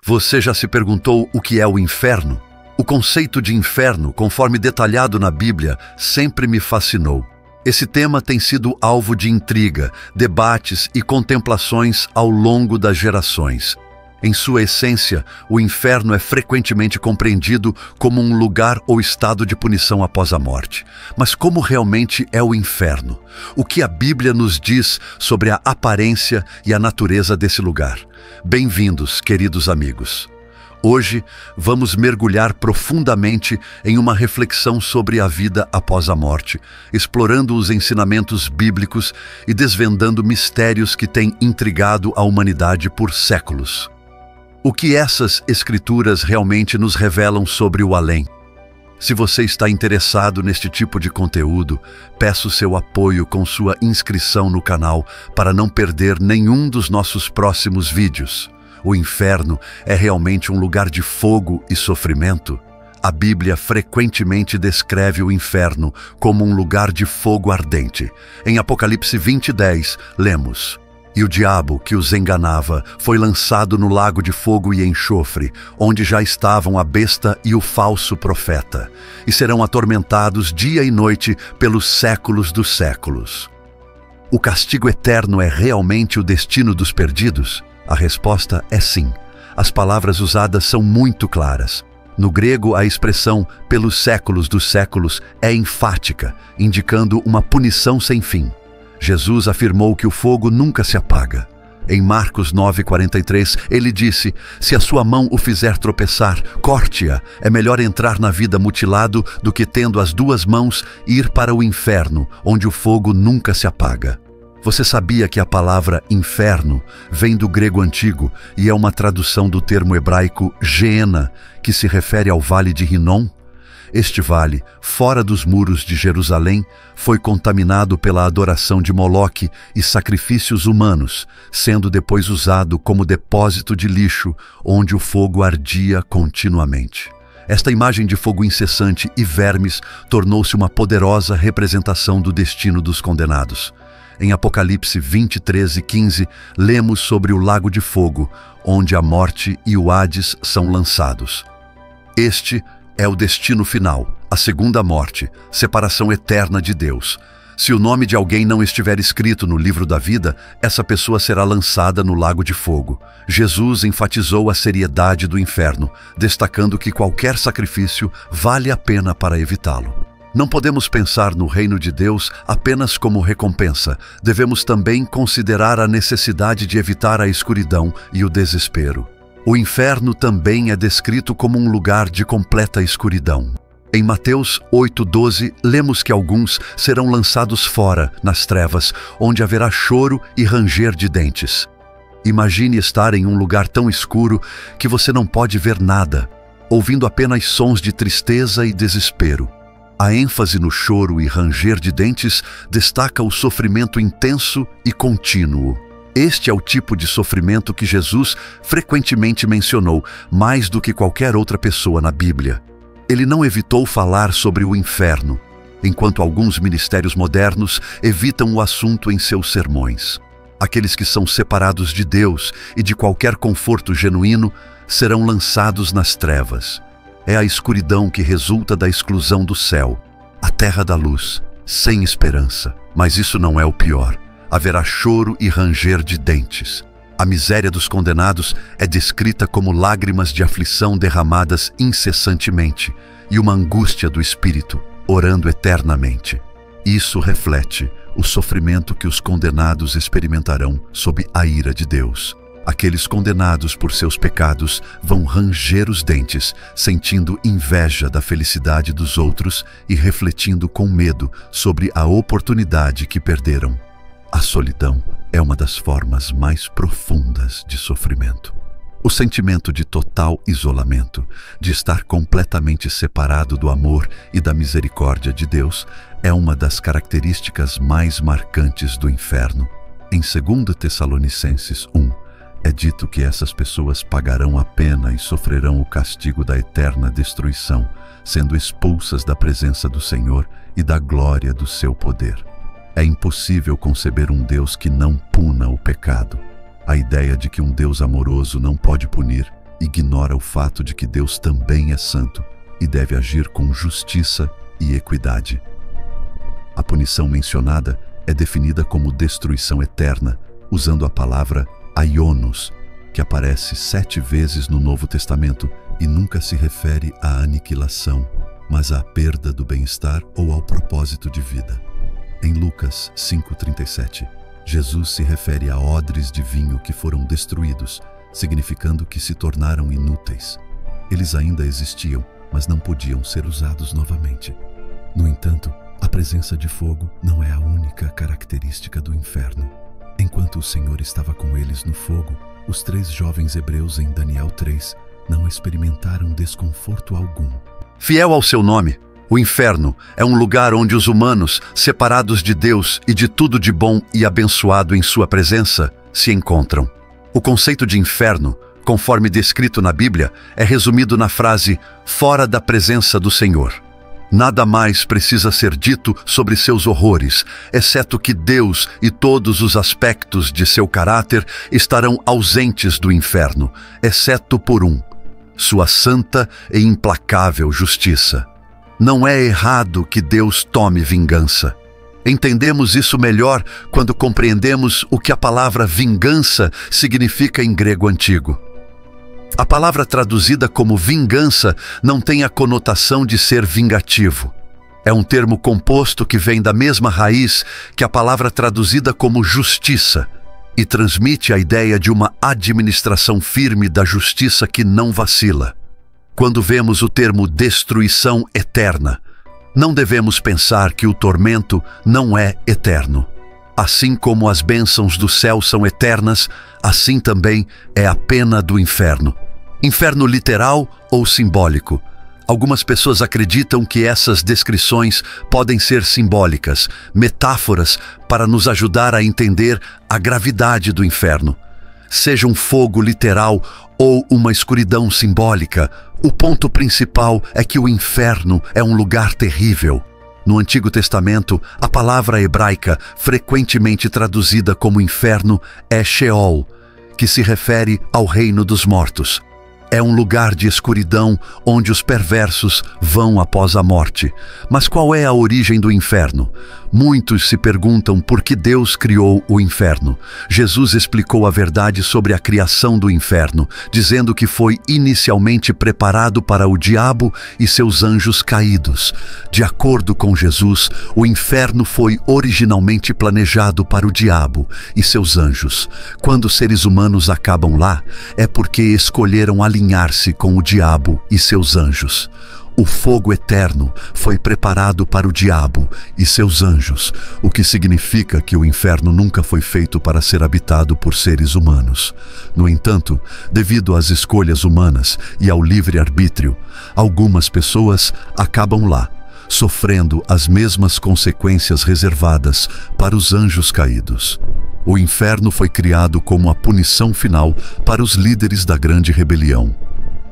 Você já se perguntou o que é o inferno? O conceito de inferno, conforme detalhado na Bíblia, sempre me fascinou. Esse tema tem sido alvo de intriga, debates e contemplações ao longo das gerações. Em sua essência, o inferno é frequentemente compreendido como um lugar ou estado de punição após a morte. Mas como realmente é o inferno? O que a Bíblia nos diz sobre a aparência e a natureza desse lugar? Bem-vindos, queridos amigos. Hoje, vamos mergulhar profundamente em uma reflexão sobre a vida após a morte, explorando os ensinamentos bíblicos e desvendando mistérios que têm intrigado a humanidade por séculos. O que essas escrituras realmente nos revelam sobre o além? Se você está interessado neste tipo de conteúdo, peço seu apoio com sua inscrição no canal para não perder nenhum dos nossos próximos vídeos. O inferno é realmente um lugar de fogo e sofrimento? A Bíblia frequentemente descreve o inferno como um lugar de fogo ardente. Em Apocalipse 20:10, lemos: "E o diabo que os enganava foi lançado no lago de fogo e enxofre, onde já estavam a besta e o falso profeta, e serão atormentados dia e noite pelos séculos dos séculos." O castigo eterno é realmente o destino dos perdidos? A resposta é sim. As palavras usadas são muito claras. No grego, a expressão "pelos séculos dos séculos" é enfática, indicando uma punição sem fim. Jesus afirmou que o fogo nunca se apaga. Em Marcos 9:43, ele disse: "Se a sua mão o fizer tropeçar, corte-a. É melhor entrar na vida mutilado do que, tendo as duas mãos, ir para o inferno, onde o fogo nunca se apaga." Você sabia que a palavra inferno vem do grego antigo e é uma tradução do termo hebraico Geena, que se refere ao vale de Rinom? Este vale, fora dos muros de Jerusalém, foi contaminado pela adoração de Moloque e sacrifícios humanos, sendo depois usado como depósito de lixo, onde o fogo ardia continuamente. Esta imagem de fogo incessante e vermes tornou-se uma poderosa representação do destino dos condenados. Em Apocalipse 20:13-15, lemos sobre o lago de fogo, onde a morte e o Hades são lançados. Este é o destino final, a segunda morte, separação eterna de Deus. Se o nome de alguém não estiver escrito no livro da vida, essa pessoa será lançada no lago de fogo. Jesus enfatizou a seriedade do inferno, destacando que qualquer sacrifício vale a pena para evitá-lo. Não podemos pensar no reino de Deus apenas como recompensa. Devemos também considerar a necessidade de evitar a escuridão e o desespero. O inferno também é descrito como um lugar de completa escuridão. Em Mateus 8:12, lemos que alguns serão lançados fora, nas trevas, onde haverá choro e ranger de dentes. Imagine estar em um lugar tão escuro que você não pode ver nada, ouvindo apenas sons de tristeza e desespero. A ênfase no choro e ranger de dentes destaca o sofrimento intenso e contínuo. Este é o tipo de sofrimento que Jesus frequentemente mencionou, mais do que qualquer outra pessoa na Bíblia. Ele não evitou falar sobre o inferno, enquanto alguns ministérios modernos evitam o assunto em seus sermões. Aqueles que são separados de Deus e de qualquer conforto genuíno serão lançados nas trevas. É a escuridão que resulta da exclusão do céu, a terra da luz, sem esperança. Mas isso não é o pior. Haverá choro e ranger de dentes. A miséria dos condenados é descrita como lágrimas de aflição derramadas incessantemente e uma angústia do espírito, orando eternamente. Isso reflete o sofrimento que os condenados experimentarão sob a ira de Deus. Aqueles condenados por seus pecados vão ranger os dentes, sentindo inveja da felicidade dos outros e refletindo com medo sobre a oportunidade que perderam. A solidão é uma das formas mais profundas de sofrimento. O sentimento de total isolamento, de estar completamente separado do amor e da misericórdia de Deus, é uma das características mais marcantes do inferno. Em 2 Tessalonicenses 1, é dito que essas pessoas pagarão a pena e sofrerão o castigo da eterna destruição, sendo expulsas da presença do Senhor e da glória do seu poder. É impossível conceber um Deus que não puna o pecado. A ideia de que um Deus amoroso não pode punir ignora o fato de que Deus também é santo e deve agir com justiça e equidade. A punição mencionada é definida como destruição eterna, usando a palavra aionos, que aparece 7 vezes no Novo Testamento e nunca se refere à aniquilação, mas à perda do bem-estar ou ao propósito de vida. Em Lucas 5,37, Jesus se refere a odres de vinho que foram destruídos, significando que se tornaram inúteis. Eles ainda existiam, mas não podiam ser usados novamente. No entanto, a presença de fogo não é a única característica do inferno. Enquanto o Senhor estava com eles no fogo, os 3 jovens hebreus em Daniel 3 não experimentaram desconforto algum. Fiel ao seu nome, o inferno é um lugar onde os humanos, separados de Deus e de tudo de bom e abençoado em sua presença, se encontram. O conceito de inferno, conforme descrito na Bíblia, é resumido na frase "fora da presença do Senhor". Nada mais precisa ser dito sobre seus horrores, exceto que Deus e todos os aspectos de seu caráter estarão ausentes do inferno, exceto por um: sua santa e implacável justiça. Não é errado que Deus tome vingança. Entendemos isso melhor quando compreendemos o que a palavra vingança significa em grego antigo. A palavra traduzida como vingança não tem a conotação de ser vingativo. É um termo composto que vem da mesma raiz que a palavra traduzida como justiça e transmite a ideia de uma administração firme da justiça que não vacila. Quando vemos o termo destruição eterna, não devemos pensar que o tormento não é eterno. Assim como as bênçãos do céu são eternas, assim também é a pena do inferno. Inferno literal ou simbólico? Algumas pessoas acreditam que essas descrições podem ser simbólicas, metáforas para nos ajudar a entender a gravidade do inferno. Seja um fogo literal ou uma escuridão simbólica, o ponto principal é que o inferno é um lugar terrível. No Antigo Testamento, a palavra hebraica frequentemente traduzida como inferno é Sheol, que se refere ao reino dos mortos. É um lugar de escuridão onde os perversos vão após a morte. Mas qual é a origem do inferno? Muitos se perguntam por que Deus criou o inferno. Jesus explicou a verdade sobre a criação do inferno, dizendo que foi inicialmente preparado para o diabo e seus anjos caídos. De acordo com Jesus, o inferno foi originalmente planejado para o diabo e seus anjos. Quando os seres humanos acabam lá, é porque escolheram alinhar-se com o diabo e seus anjos. O fogo eterno foi preparado para o diabo e seus anjos, o que significa que o inferno nunca foi feito para ser habitado por seres humanos. No entanto, devido às escolhas humanas e ao livre-arbítrio, algumas pessoas acabam lá, sofrendo as mesmas consequências reservadas para os anjos caídos. O inferno foi criado como a punição final para os líderes da grande rebelião.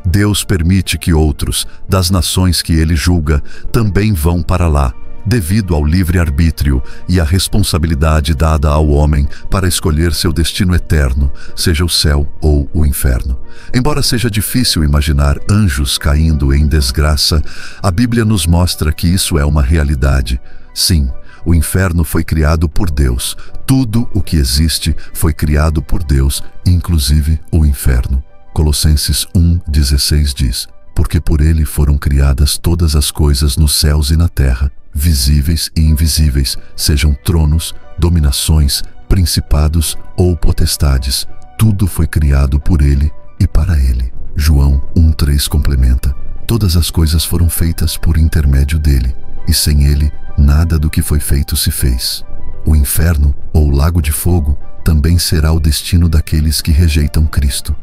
Deus permite que outros, das nações que ele julga, também vão para lá, devido ao livre-arbítrio e à responsabilidade dada ao homem para escolher seu destino eterno, seja o céu ou o inferno. Embora seja difícil imaginar anjos caindo em desgraça, a Bíblia nos mostra que isso é uma realidade. Sim, o inferno foi criado por Deus. Tudo o que existe foi criado por Deus, inclusive o inferno. Colossenses 1,16 diz: porque por ele foram criadas todas as coisas nos céus e na terra, visíveis e invisíveis, sejam tronos, dominações, principados ou potestades. Tudo foi criado por ele e para ele. João 1,3 complementa: todas as coisas foram feitas por intermédio dele, e sem ele, nada do que foi feito se fez. O inferno, ou lago de fogo, também será o destino daqueles que rejeitam Cristo.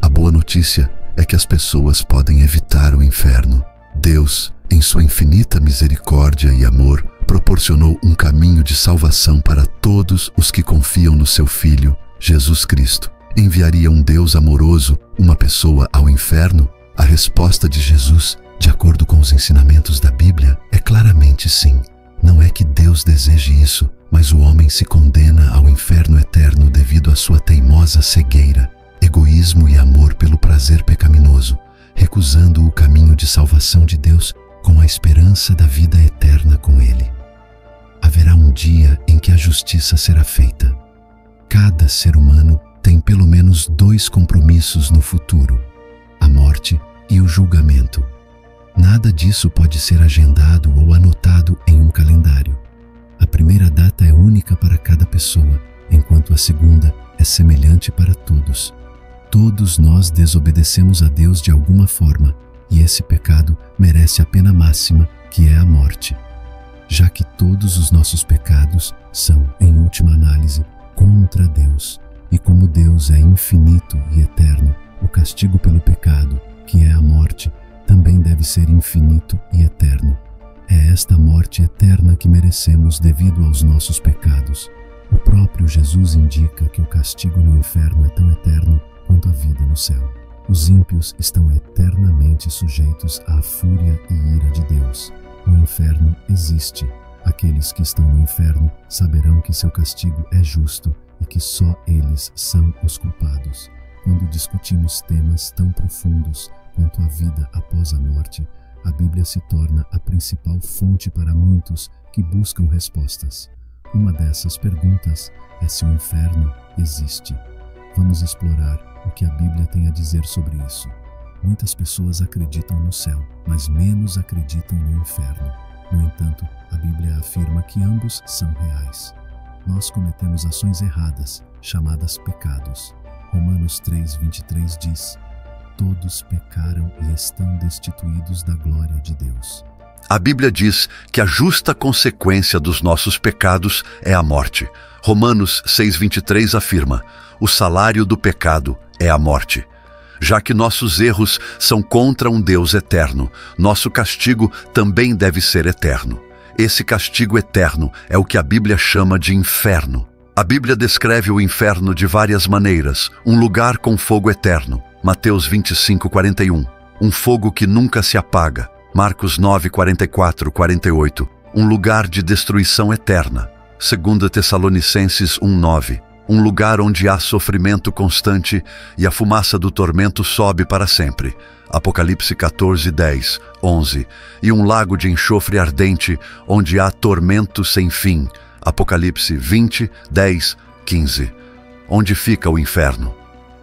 A boa notícia é que as pessoas podem evitar o inferno. Deus, em sua infinita misericórdia e amor, proporcionou um caminho de salvação para todos os que confiam no seu Filho, Jesus Cristo. Enviaria um Deus amoroso uma pessoa ao inferno? A resposta de Jesus, de acordo com os ensinamentos da Bíblia, é claramente sim. Não é que Deus deseje isso, mas o homem se condena ao inferno eterno devido à sua teimosa cegueira. egoísmo e amor pelo prazer pecaminoso, recusando o caminho de salvação de Deus com a esperança da vida eterna com Ele. Haverá um dia em que a justiça será feita. Cada ser humano tem pelo menos 2 compromissos no futuro: a morte e o julgamento. Nada disso pode ser agendado ou anotado em um calendário. A primeira data é única para cada pessoa, enquanto a segunda é semelhante para todos. Todos nós desobedecemos a Deus de alguma forma, e esse pecado merece a pena máxima, que é a morte. Já que todos os nossos pecados são, em última análise, contra Deus, e como Deus é infinito e eterno, o castigo pelo pecado, que é a morte, também deve ser infinito e eterno. É esta morte eterna que merecemos devido aos nossos pecados. O próprio Jesus indica que o castigo no inferno é tão eterno quanto a vida no céu. Os ímpios estão eternamente sujeitos à fúria e ira de Deus. O inferno existe. Aqueles que estão no inferno saberão que seu castigo é justo e que só eles são os culpados. Quando discutimos temas tão profundos quanto a vida após a morte, a Bíblia se torna a principal fonte para muitos que buscam respostas. Uma dessas perguntas é se o inferno existe. Vamos explorar o que a Bíblia tem a dizer sobre isso. Muitas pessoas acreditam no céu, mas menos acreditam no inferno. No entanto, a Bíblia afirma que ambos são reais. Nós cometemos ações erradas, chamadas pecados. Romanos 3:23 diz: todos pecaram e estão destituídos da glória de Deus. A Bíblia diz que a justa consequência dos nossos pecados é a morte. Romanos 6:23 afirma: o salário do pecado é a morte. Já que nossos erros são contra um Deus eterno, nosso castigo também deve ser eterno. Esse castigo eterno é o que a Bíblia chama de inferno. A Bíblia descreve o inferno de várias maneiras: um lugar com fogo eterno, Mateus 25:41, um fogo que nunca se apaga, Marcos 9:44-48, um lugar de destruição eterna, 2 Tessalonicenses 1:9, um lugar onde há sofrimento constante e a fumaça do tormento sobe para sempre, Apocalipse 14:10, 11, e um lago de enxofre ardente onde há tormento sem fim, Apocalipse 20:10, 15. Onde fica o inferno?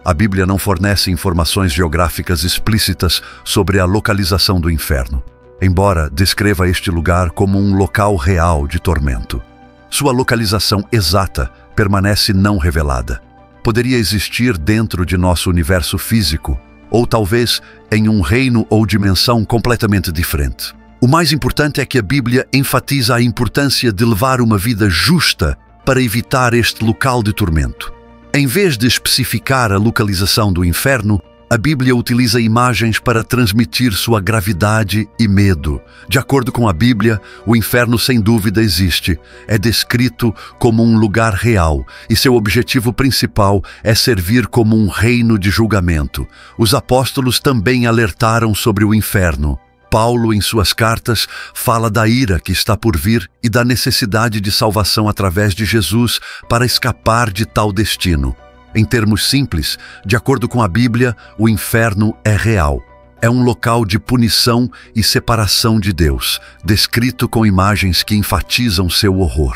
A Bíblia não fornece informações geográficas explícitas sobre a localização do inferno, embora descreva este lugar como um local real de tormento. Sua localização exata permanece não revelada. Poderia existir dentro de nosso universo físico, ou talvez em um reino ou dimensão completamente diferente. O mais importante é que a Bíblia enfatiza a importância de levar uma vida justa para evitar este local de tormento. Em vez de especificar a localização do inferno, a Bíblia utiliza imagens para transmitir sua gravidade e medo. De acordo com a Bíblia, o inferno sem dúvida existe. É descrito como um lugar real e seu objetivo principal é servir como um reino de julgamento. Os apóstolos também alertaram sobre o inferno. Paulo, em suas cartas, fala da ira que está por vir e da necessidade de salvação através de Jesus para escapar de tal destino. Em termos simples, de acordo com a Bíblia, o inferno é real. É um local de punição e separação de Deus, descrito com imagens que enfatizam seu horror.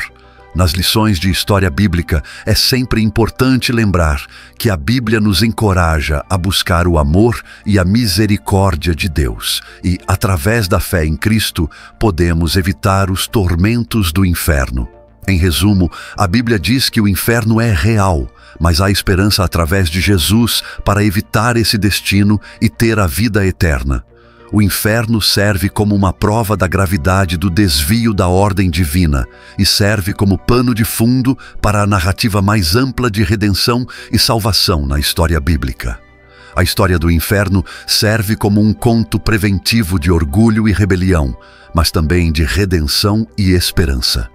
Nas lições de história bíblica, é sempre importante lembrar que a Bíblia nos encoraja a buscar o amor e a misericórdia de Deus. E, através da fé em Cristo, podemos evitar os tormentos do inferno. Em resumo, a Bíblia diz que o inferno é real, mas há esperança através de Jesus para evitar esse destino e ter a vida eterna. O inferno serve como uma prova da gravidade do desvio da ordem divina e serve como pano de fundo para a narrativa mais ampla de redenção e salvação na história bíblica. A história do inferno serve como um conto preventivo de orgulho e rebelião, mas também de redenção e esperança.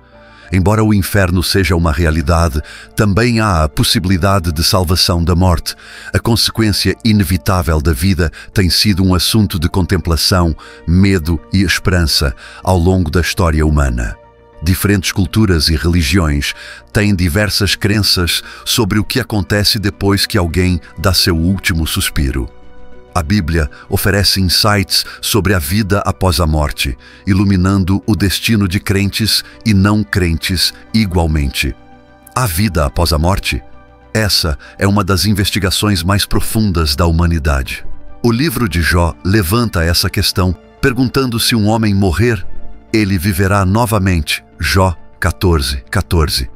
Embora o inferno seja uma realidade, também há a possibilidade de salvação da morte. A consequência inevitável da vida tem sido um assunto de contemplação, medo e esperança ao longo da história humana. Diferentes culturas e religiões têm diversas crenças sobre o que acontece depois que alguém dá seu último suspiro. A Bíblia oferece insights sobre a vida após a morte, iluminando o destino de crentes e não crentes igualmente. A vida após a morte? Essa é uma das investigações mais profundas da humanidade. O livro de Jó levanta essa questão, perguntando se um homem morrer, ele viverá novamente. Jó 14:14.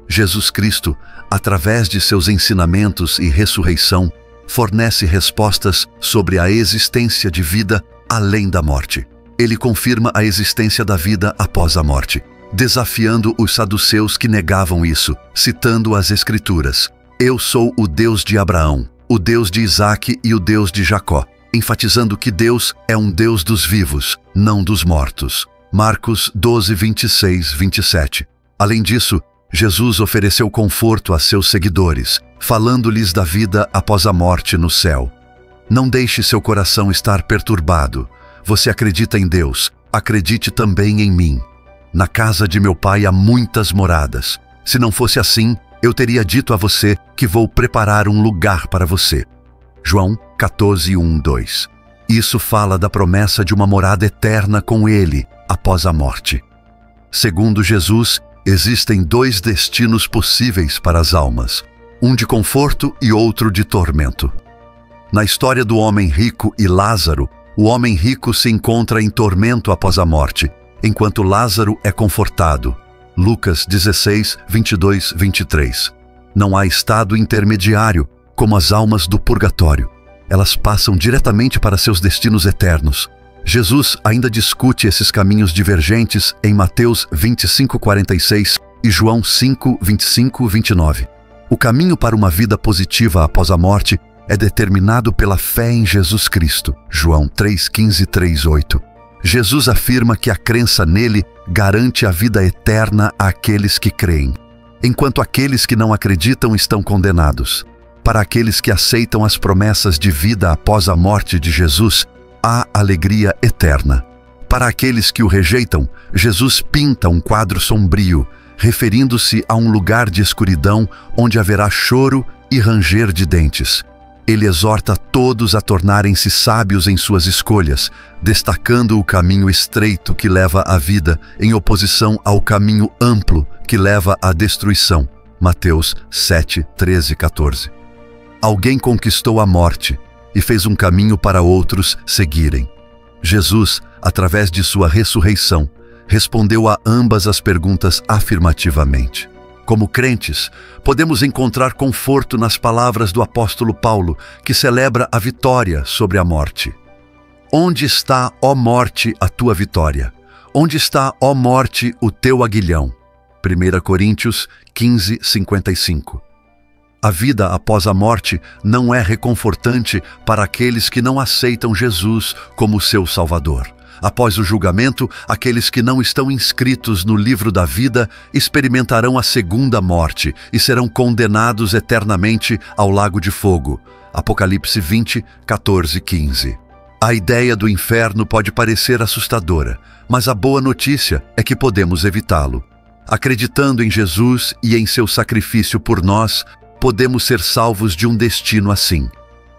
Jesus Cristo, através de seus ensinamentos e ressurreição, fornece respostas sobre a existência de vida além da morte. Ele confirma a existência da vida após a morte, desafiando os saduceus que negavam isso, citando as Escrituras. Eu sou o Deus de Abraão, o Deus de Isaque e o Deus de Jacó, enfatizando que Deus é um Deus dos vivos, não dos mortos. Marcos 12:26-27. Além disso, Jesus ofereceu conforto a seus seguidores, falando-lhes da vida após a morte no céu. Não deixe seu coração estar perturbado. Você acredita em Deus, acredite também em mim. Na casa de meu Pai há muitas moradas. Se não fosse assim, eu teria dito a você que vou preparar um lugar para você. João 14:1-2. Isso fala da promessa de uma morada eterna com Ele após a morte. Segundo Jesus, existem dois destinos possíveis para as almas, um de conforto e outro de tormento. Na história do homem rico e Lázaro, o homem rico se encontra em tormento após a morte, enquanto Lázaro é confortado. Lucas 16:22-23. Não há estado intermediário, como as almas do purgatório. Elas passam diretamente para seus destinos eternos. Jesus ainda discute esses caminhos divergentes em Mateus 25:46 e João 5:25-29. O caminho para uma vida positiva após a morte é determinado pela fé em Jesus Cristo. João 3:15-3:8. Jesus afirma que a crença nele garante a vida eterna àqueles que creem, enquanto aqueles que não acreditam estão condenados. Para aqueles que aceitam as promessas de vida após a morte de Jesus, há alegria eterna. Para aqueles que o rejeitam, Jesus pinta um quadro sombrio, referindo-se a um lugar de escuridão onde haverá choro e ranger de dentes. Ele exorta todos a tornarem-se sábios em suas escolhas, destacando o caminho estreito que leva à vida em oposição ao caminho amplo que leva à destruição. Mateus 7:13-14. Alguém conquistou a morte e fez um caminho para outros seguirem. Jesus, através de sua ressurreição, respondeu a ambas as perguntas afirmativamente. Como crentes, podemos encontrar conforto nas palavras do apóstolo Paulo, que celebra a vitória sobre a morte. Onde está, ó morte, a tua vitória? Onde está, ó morte, o teu aguilhão? 1 Coríntios 15:55. A vida após a morte não é reconfortante para aqueles que não aceitam Jesus como seu Salvador. Após o julgamento, aqueles que não estão inscritos no livro da vida experimentarão a segunda morte e serão condenados eternamente ao lago de fogo. Apocalipse 20:14-15. A ideia do inferno pode parecer assustadora, mas a boa notícia é que podemos evitá-lo. Acreditando em Jesus e em seu sacrifício por nós, podemos ser salvos de um destino assim.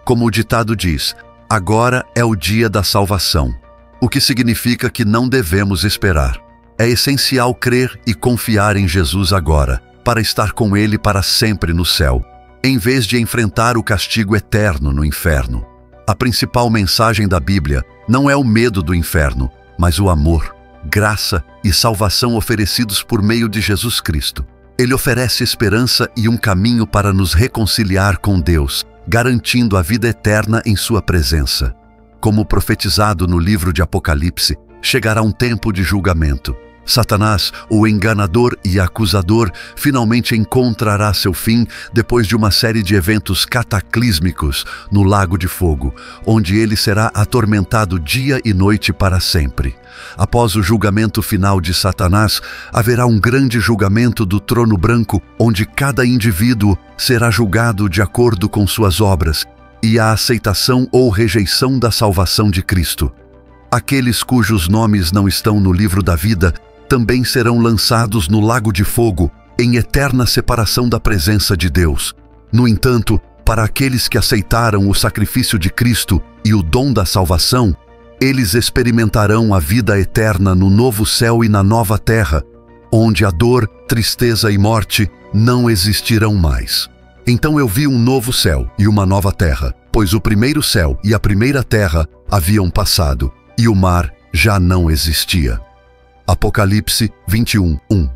Como o ditado diz, agora é o dia da salvação, o que significa que não devemos esperar. É essencial crer e confiar em Jesus agora, para estar com Ele para sempre no céu, em vez de enfrentar o castigo eterno no inferno. A principal mensagem da Bíblia não é o medo do inferno, mas o amor, graça e salvação oferecidos por meio de Jesus Cristo. Ele oferece esperança e um caminho para nos reconciliar com Deus, garantindo a vida eterna em sua presença. Como profetizado no livro de Apocalipse, chegará um tempo de julgamento. Satanás, o enganador e acusador, finalmente encontrará seu fim depois de uma série de eventos cataclísmicos no Lago de Fogo, onde ele será atormentado dia e noite para sempre. Após o julgamento final de Satanás, haverá um grande julgamento do trono branco, onde cada indivíduo será julgado de acordo com suas obras e a aceitação ou rejeição da salvação de Cristo. Aqueles cujos nomes não estão no livro da vida também serão lançados no lago de fogo, em eterna separação da presença de Deus. No entanto, para aqueles que aceitaram o sacrifício de Cristo e o dom da salvação, eles experimentarão a vida eterna no novo céu e na nova terra, onde a dor, tristeza e morte não existirão mais. Então eu vi um novo céu e uma nova terra, pois o primeiro céu e a primeira terra haviam passado, e o mar já não existia. Apocalipse 21:1.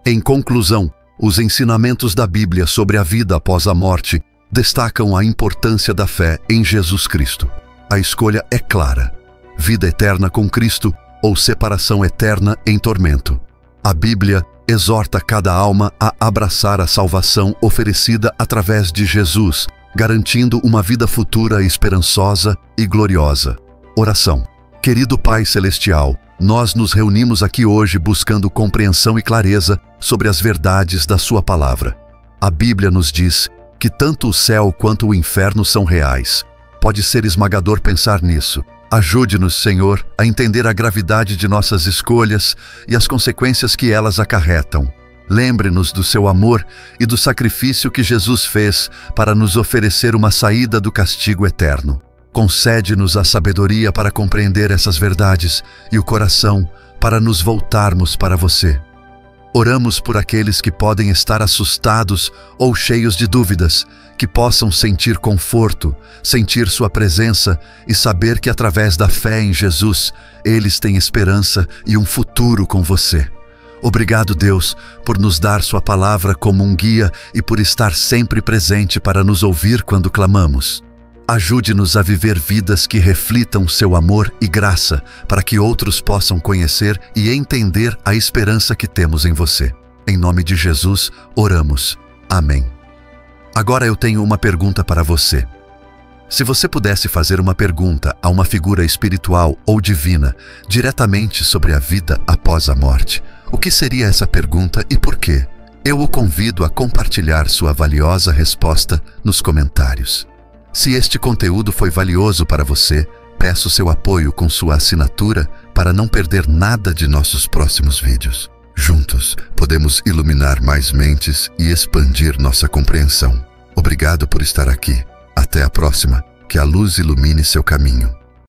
Em conclusão, os ensinamentos da Bíblia sobre a vida após a morte destacam a importância da fé em Jesus Cristo. A escolha é clara: vida eterna com Cristo ou separação eterna em tormento. A Bíblia exorta cada alma a abraçar a salvação oferecida através de Jesus, garantindo uma vida futura esperançosa e gloriosa. Oração. Querido Pai Celestial, nós nos reunimos aqui hoje buscando compreensão e clareza sobre as verdades da Sua palavra. A Bíblia nos diz que tanto o céu quanto o inferno são reais. Pode ser esmagador pensar nisso. Ajude-nos, Senhor, a entender a gravidade de nossas escolhas e as consequências que elas acarretam. Lembre-nos do seu amor e do sacrifício que Jesus fez para nos oferecer uma saída do castigo eterno. Concede-nos a sabedoria para compreender essas verdades e o coração para nos voltarmos para você. Oramos por aqueles que podem estar assustados ou cheios de dúvidas, que possam sentir conforto, sentir sua presença e saber que através da fé em Jesus, eles têm esperança e um futuro com você. Obrigado, Deus, por nos dar sua palavra como um guia e por estar sempre presente para nos ouvir quando clamamos. Ajude-nos a viver vidas que reflitam seu amor e graça, para que outros possam conhecer e entender a esperança que temos em você. Em nome de Jesus, oramos. Amém. Agora eu tenho uma pergunta para você. Se você pudesse fazer uma pergunta a uma figura espiritual ou divina, diretamente sobre a vida após a morte, o que seria essa pergunta e por quê? Eu o convido a compartilhar sua valiosa resposta nos comentários. Se este conteúdo foi valioso para você, peço seu apoio com sua assinatura para não perder nada de nossos próximos vídeos. Juntos, podemos iluminar mais mentes e expandir nossa compreensão. Obrigado por estar aqui. Até a próxima. Que a luz ilumine seu caminho.